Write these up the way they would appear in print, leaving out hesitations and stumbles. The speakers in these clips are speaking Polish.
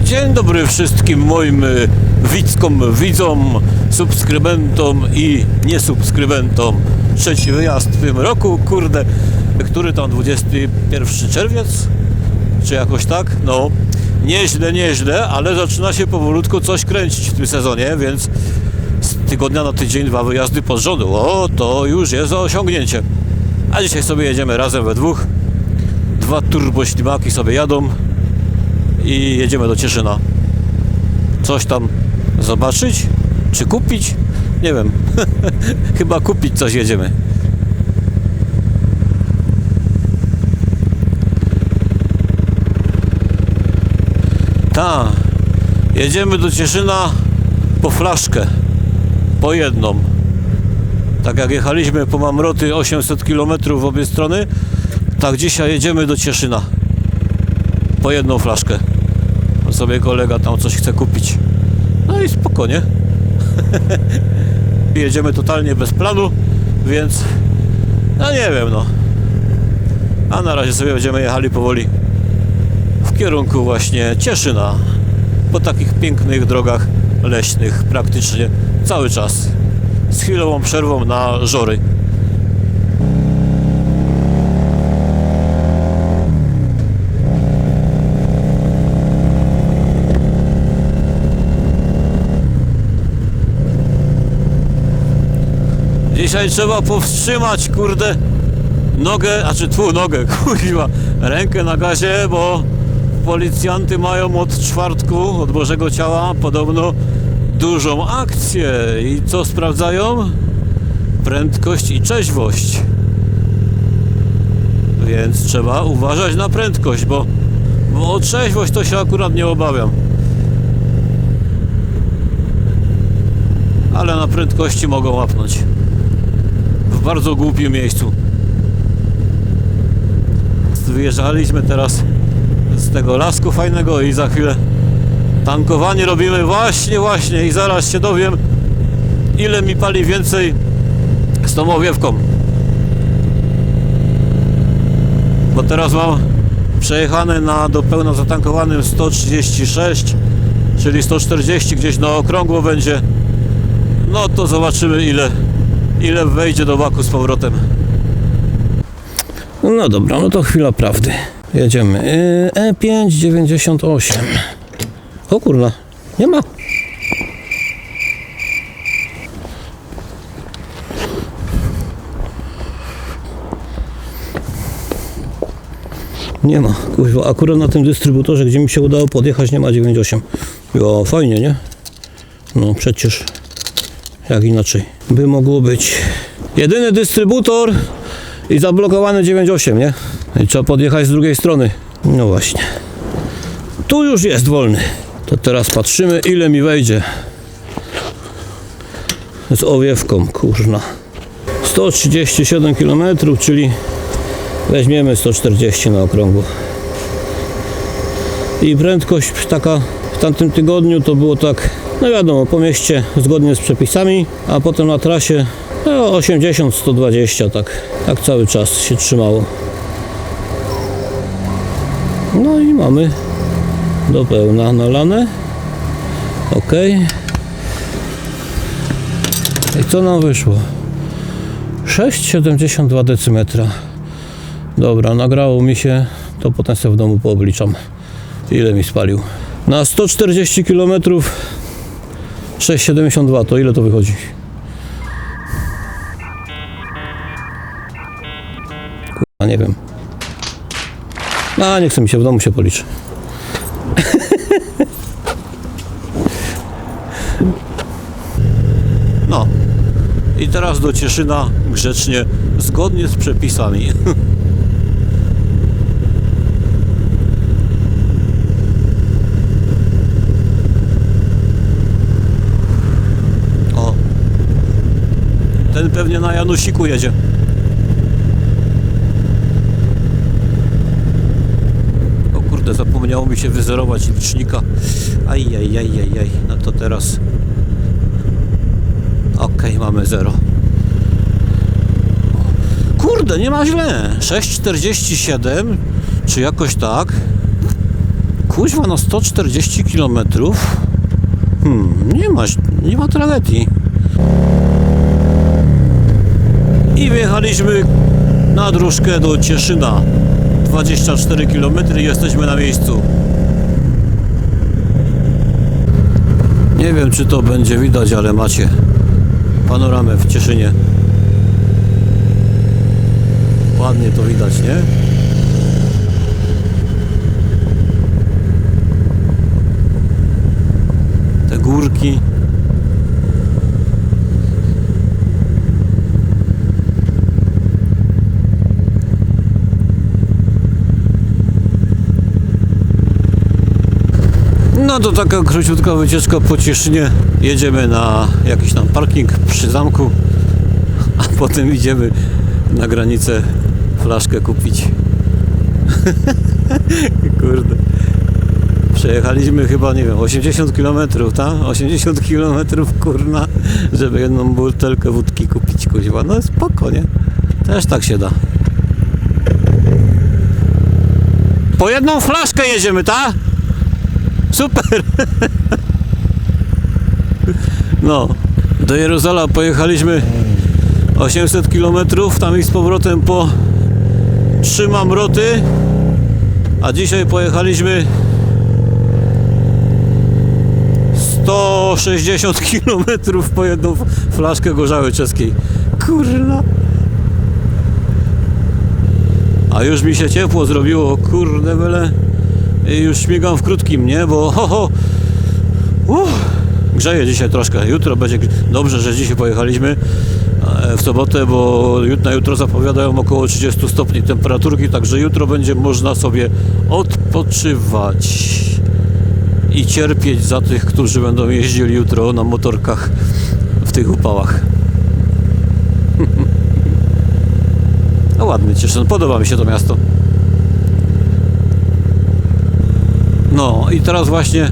Dzień dobry wszystkim moim widzkom, widzom, subskrybentom i niesubskrybentom. Trzeci wyjazd w tym roku, kurde, który tam 21 czerwiec? Czy jakoś tak? No, nieźle, ale zaczyna się powolutku coś kręcić w tym sezonie, więc z tygodnia na tydzień 2 wyjazdy pod rząd. O, to już jest osiągnięcie. A dzisiaj sobie jedziemy razem we dwóch. 2 turboślimaki sobie jadą i jedziemy do Cieszyna. Coś tam zobaczyć, czy kupić? Nie wiem. Chyba kupić coś jedziemy. Jedziemy do Cieszyna po flaszkę. Po jedną. Tak jak jechaliśmy po Mamroty 800 km w obie strony, tak dzisiaj jedziemy do Cieszyna. Po jedną flaszkę. Sobie kolega tam coś chce kupić. No i spokojnie. Jedziemy totalnie bez planu, więc no nie wiem, no. A na razie sobie będziemy jechali powoli w kierunku właśnie Cieszyna. Po takich pięknych drogach leśnych praktycznie cały czas. Z chwilową przerwą na żory. Dzisiaj trzeba powstrzymać, kurde, nogę, kurwa, rękę na gazie, bo policjanty mają od czwartku, od Bożego Ciała, podobno dużą akcję. I co sprawdzają? Prędkość i trzeźwość. Więc trzeba uważać na prędkość, bo o trzeźwość to się akurat nie obawiam. Ale na prędkości mogą łapnąć. W bardzo głupim miejscu. Wyjeżdżaliśmy teraz z tego lasku fajnego i za chwilę tankowanie robimy właśnie i zaraz się dowiem, ile mi pali więcej z tą owiewką. Bo teraz mam przejechane do pełna zatankowanym 136, czyli 140 gdzieś na okrągło będzie. No to zobaczymy ile wejdzie do baku z powrotem. No dobra, no to chwila prawdy. Jedziemy. E598. O kurwa, nie ma. Nie ma, kurwa, akurat na tym dystrybutorze, gdzie mi się udało podjechać, nie ma 98. Jo, fajnie, nie? No przecież, jak inaczej by mogło być. Jedyny dystrybutor i zablokowany 9.8, nie? I trzeba podjechać z drugiej strony. No właśnie. Tu już jest wolny. To teraz patrzymy, ile mi wejdzie. Z owiewką, kurna. 137 km, czyli weźmiemy 140 na okrągło. I prędkość taka w tamtym tygodniu to było tak, no wiadomo, po mieście zgodnie z przepisami, a potem na trasie 80-120, tak cały czas się trzymało. No i mamy do pełna nalane. Ok. I co nam wyszło? 6,72 decymetra. Dobra, nagrało mi się, to potem sobie w domu poobliczam, ile mi spalił. Na 140 km 6,72, to ile to wychodzi? Kurwa, nie wiem. Nie chce mi się, w domu się policzy. No. I teraz do Cieszyna grzecznie, zgodnie z przepisami. O. Ten pewnie na Janusiku jedzie. Zapomniało mi się wyzerować licznika. Ajajajajaj. No to teraz okej, mamy 0. Kurde, nie ma źle. 6,47 czy jakoś tak. kuźwa na 140 km. Nie ma tragedii. I wjechaliśmy na dróżkę do Cieszyna. 24 km i jesteśmy na miejscu. Nie wiem, czy to będzie widać, ale macie panoramę w Cieszynie. Ładnie to widać, nie? Te górki. No to taka króciutka wycieczka po Cieszynie. Jedziemy na jakiś tam parking przy zamku, a potem idziemy na granicę flaszkę kupić. Kurde. Przejechaliśmy chyba, nie wiem, 80 km, tak? 80 km, kurna, żeby jedną butelkę wódki kupić, kuźwa. No spoko, nie? Też tak się da. Po jedną flaszkę jedziemy, tak? Super! No, do Jerozolima pojechaliśmy 800 km, tam i z powrotem po 3 mamroty, a dzisiaj pojechaliśmy 160 km po jedną flaszkę gorzały czeskiej. Kurna! A już mi się ciepło zrobiło, kurde byle. I już śmigam w krótkim, nie? Bo grzeje dzisiaj troszkę. Jutro będzie dobrze, że dzisiaj pojechaliśmy w sobotę, bo na jutro zapowiadają około 30 stopni temperaturki, także jutro będzie można sobie odpoczywać i cierpieć za tych, którzy będą jeździli jutro na motorkach w tych upałach. No ładny Cieszyn, podoba mi się to miasto. No i teraz właśnie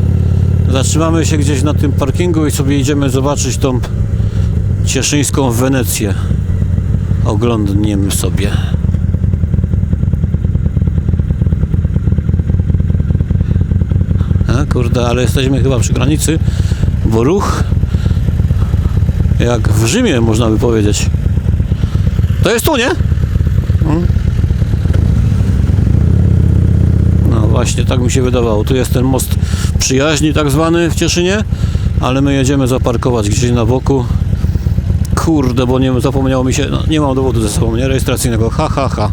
zatrzymamy się gdzieś na tym parkingu i sobie idziemy zobaczyć tą cieszyńską Wenecję. Oglądniemy sobie. A kurde, ale jesteśmy chyba przy granicy, bo ruch jak w Rzymie, można by powiedzieć. To jest tu, nie? Właśnie tak mi się wydawało. Tu jest ten most przyjaźni tak zwany w Cieszynie, ale my jedziemy zaparkować gdzieś na boku. Kurde, bo nie zapomniało mi się, no, nie mam dowodu ze sobą, nie? Rejestracyjnego. Ha.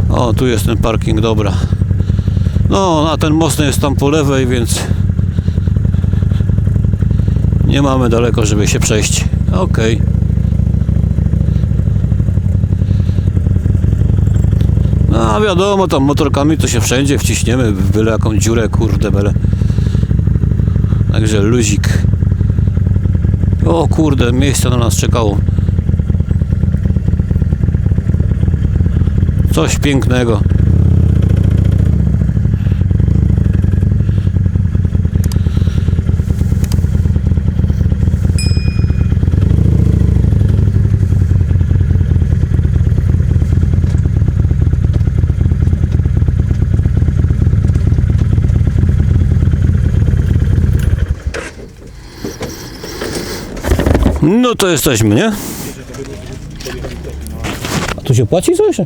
O, tu jest ten parking, dobra. No, a ten most jest tam po lewej, więc nie mamy daleko, żeby się przejść. Okej. No, a wiadomo, tam motorkami to się wszędzie wciśniemy, w byle jaką dziurę, kurde bele. Także luzik. O kurde, miejsce na nas czekało. Coś pięknego. No to jesteśmy, nie? A tu się płaci coś?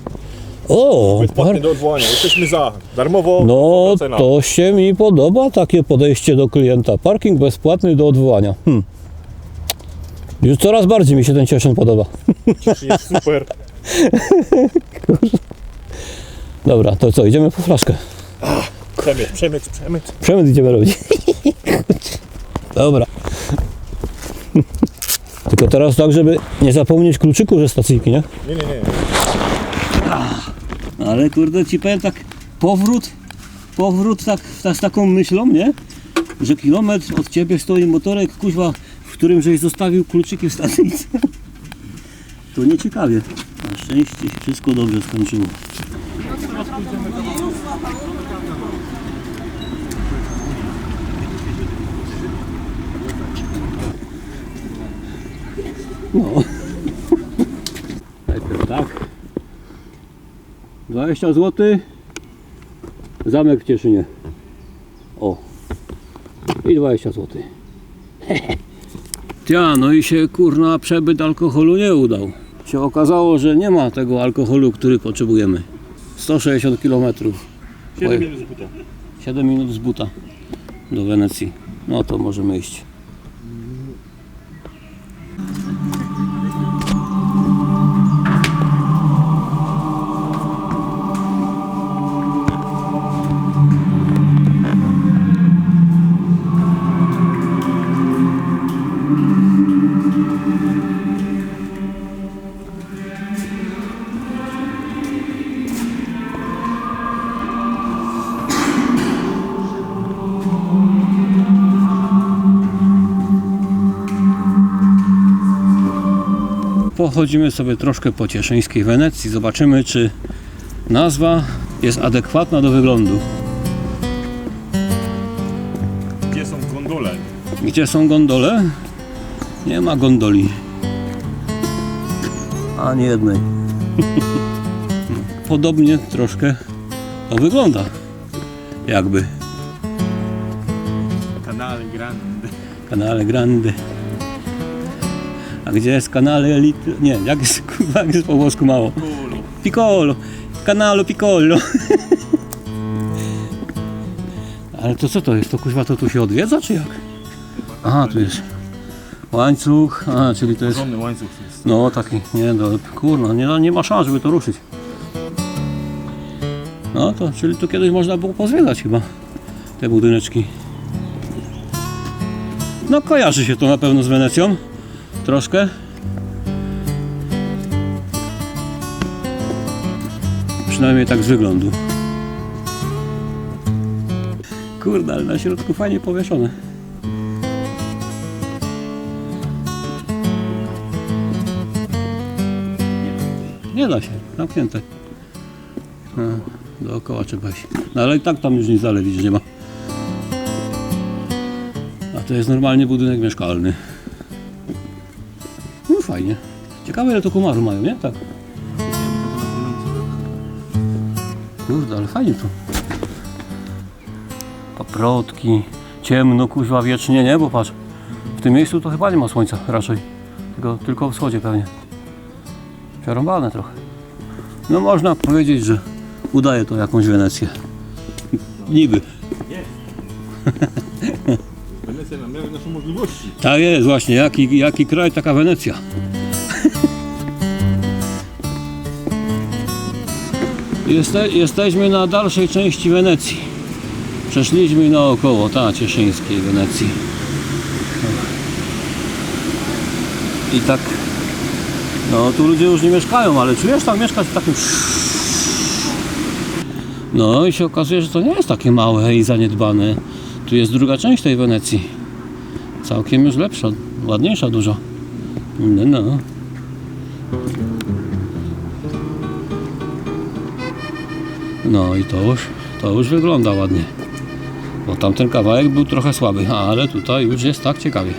O, bezpłatny do odwołania, jesteśmy za, darmowo. no cena. to się mi podoba, takie podejście do klienta. Parking bezpłatny do odwołania. Już coraz bardziej mi się ten Cieszyn podoba. Cieszyn jest super. Dobra, to co, idziemy po flaszkę. Przemyt. Przemyt idziemy robić. Dobra. Tylko teraz tak, żeby nie zapomnieć kluczyku ze stacyjki, nie? Nie. Ale kurde, ci powiem tak, powrót tak, z taką myślą, nie? Że kilometr od ciebie stoi motorek, kuźwa, w którym żeś zostawił kluczyki w stacyjce. to nieciekawie. Na szczęście się wszystko dobrze skończyło. No. Najpierw tak. 20 zł. Zamek w Cieszynie. O. I 20 zł. Ja, no i się kurna przebyt alkoholu nie udał. Się okazało, że nie ma tego alkoholu, który potrzebujemy. 160 km. 7 minut z buta. 7 minut z buta do Wenecji. No to możemy iść. Pochodzimy sobie troszkę po cieszyńskiej Wenecji. Zobaczymy, czy nazwa jest adekwatna do wyglądu. Gdzie są gondole? Gdzie są gondole? Nie ma gondoli. Ani jednej. Podobnie troszkę to wygląda. Jakby. Canale Grande. Canale Grande. A gdzie jest Canale Elite? Nie, jak jest, kurwa, jak jest po włosku mało? Piccolo. Canalo Piccolo. Ale to co to jest? To kuźwa to tu się odwiedza, czy jak? Aha, tu jest łańcuch. A, czyli to jest... Ogromny łańcuch jest. No taki, nie, no, kurno, nie ma szans, żeby to ruszyć. No to, czyli tu kiedyś można było pozwiedzać chyba te budyneczki. No kojarzy się to na pewno z Wenecją. Troszkę. Przynajmniej tak z wyglądu. Kurde, ale na środku fajnie powieszone. Nie da się, zamknięte. No, dookoła trzeba iść. No ale i tak tam już nic dalej widzisz, nie ma. A to jest normalnie budynek mieszkalny. No fajnie. Ciekawe ile to komarów mają, nie? Tak. Kurde, ale fajnie tu. Paprotki. Ciemno, kuźwa, wiecznie, nie? Bo patrz, w tym miejscu to chyba nie ma słońca raczej. Tylko w wschodzie pewnie. Przerąbane trochę. No można powiedzieć, że udaje to jakąś Wenecję. Niby. Wenecja nam miała nasze możliwości. Tak jest właśnie, jaki kraj, taka Wenecja. Jesteśmy na dalszej części Wenecji. Przeszliśmy naokoło, cieszyńskiej Wenecji. I tak, no tu ludzie już nie mieszkają, ale czujesz tam mieszkać w takim... No i się okazuje, że to nie jest takie małe i zaniedbane. Tu jest druga część tej Wenecji. Całkiem już lepsza, ładniejsza dużo. No. No i to już wygląda ładnie. Bo tamten kawałek był trochę słaby, ale tutaj już jest tak ciekawie.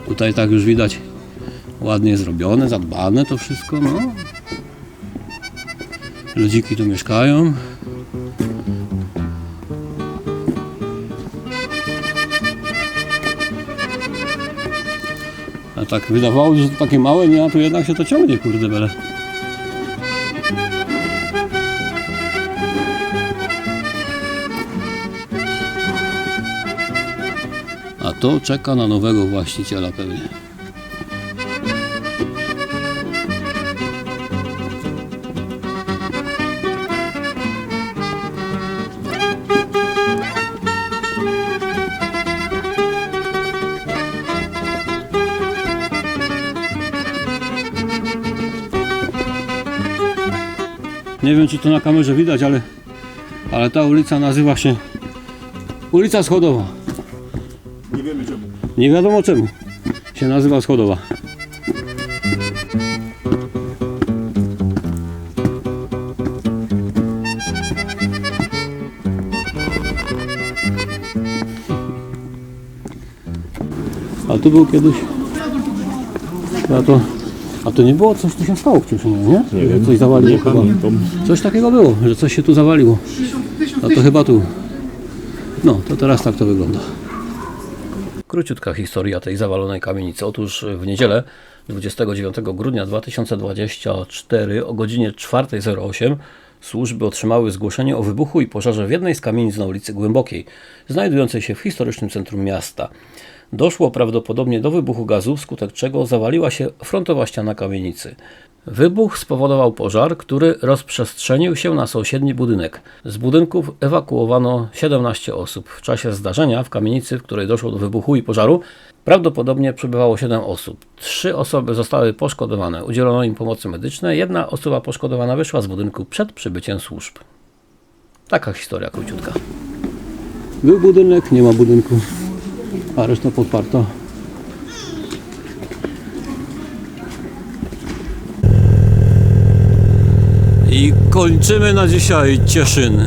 Tutaj tak już widać ładnie zrobione, zadbane to wszystko, no. Ludziki tu mieszkają. A tak wydawało się, że to takie małe, nie, a tu jednak się to ciągnie, kurde bele. to czeka na nowego właściciela pewnie. Nie wiem, czy to na kamerze widać, ale ta ulica nazywa się ulica Schodowa. Nie wiemy czemu. Nie wiadomo czemu się nazywa Schodowa. A tu był kiedyś... A to nie było coś, tu się stało w Cieszynie, nie? Nie wiem. Coś zawaliło chyba. pamiętam. Coś takiego było, że coś się tu zawaliło. A to chyba tu. No, to teraz tak to wygląda. Króciutka historia tej zawalonej kamienicy. Otóż w niedzielę 29 grudnia 2024 o godzinie 4:08 służby otrzymały zgłoszenie o wybuchu i pożarze w jednej z kamienic na ulicy Głębokiej, znajdującej się w historycznym centrum miasta. Doszło prawdopodobnie do wybuchu gazu, wskutek czego zawaliła się frontowa ściana kamienicy. Wybuch spowodował pożar, który rozprzestrzenił się na sąsiedni budynek. Z budynków ewakuowano 17 osób. W czasie zdarzenia w kamienicy, w której doszło do wybuchu i pożaru, prawdopodobnie przebywało 7 osób. 3 osoby zostały poszkodowane. Udzielono im pomocy medycznej. 1 osoba poszkodowana wyszła z budynku przed przybyciem służb. Taka historia króciutka. Był budynek, nie ma budynku, a reszta podparta. I kończymy na dzisiaj Cieszyn.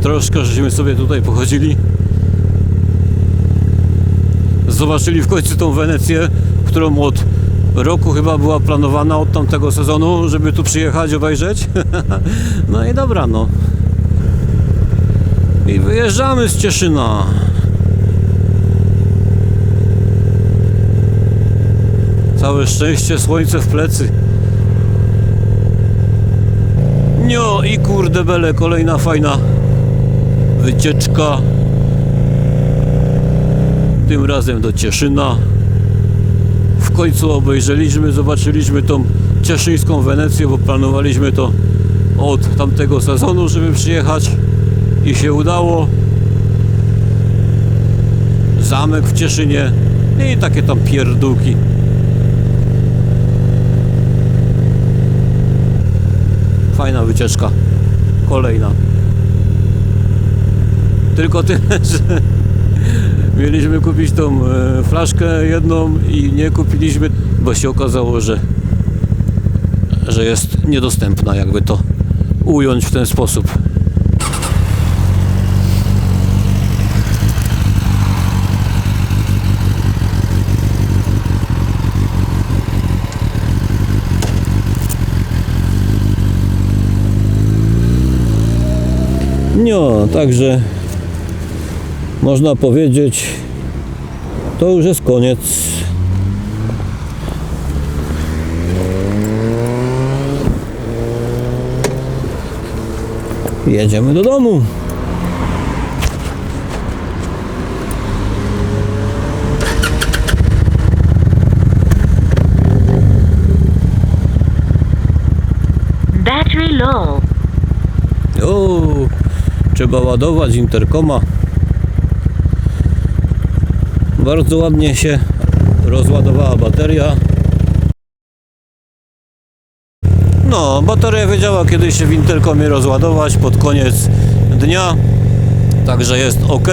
Troszkę żeśmy sobie tutaj pochodzili. Zobaczyli w końcu tą Wenecję, którą od roku chyba była planowana od tamtego sezonu, żeby tu przyjechać, obejrzeć. No i dobra, no. I wyjeżdżamy z Cieszyna. Całe szczęście, słońce w plecy. No i kurde bele, kolejna fajna wycieczka. Tym razem do Cieszyna. W końcu obejrzeliśmy, zobaczyliśmy tą cieszyńską Wenecję, bo planowaliśmy to od tamtego sezonu, żeby przyjechać i się udało. Zamek w Cieszynie i takie tam pierdółki. Fajna wycieczka. Kolejna. Tylko tyle, że mieliśmy kupić tą flaszkę jedną i nie kupiliśmy, bo się okazało, że jest niedostępna, jakby to ująć w ten sposób. No, także można powiedzieć, to już jest koniec. Jedziemy do domu. Battery low. O, trzeba ładować interkoma. Bardzo ładnie się rozładowała bateria. No, bateria wiedziała, kiedy się w interkomie rozładować pod koniec dnia. Także jest ok.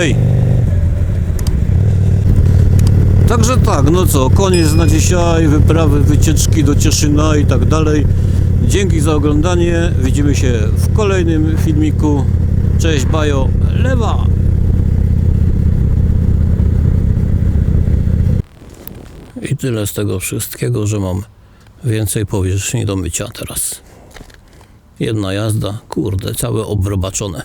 Także tak, no co, koniec na dzisiaj, wyprawy, wycieczki do Cieszyna i tak dalej. Dzięki za oglądanie, widzimy się w kolejnym filmiku. Cześć, bajo, lewa! I tyle z tego wszystkiego, że mam więcej powierzchni do mycia teraz. Jedna jazda, kurde, całe obrobaczone.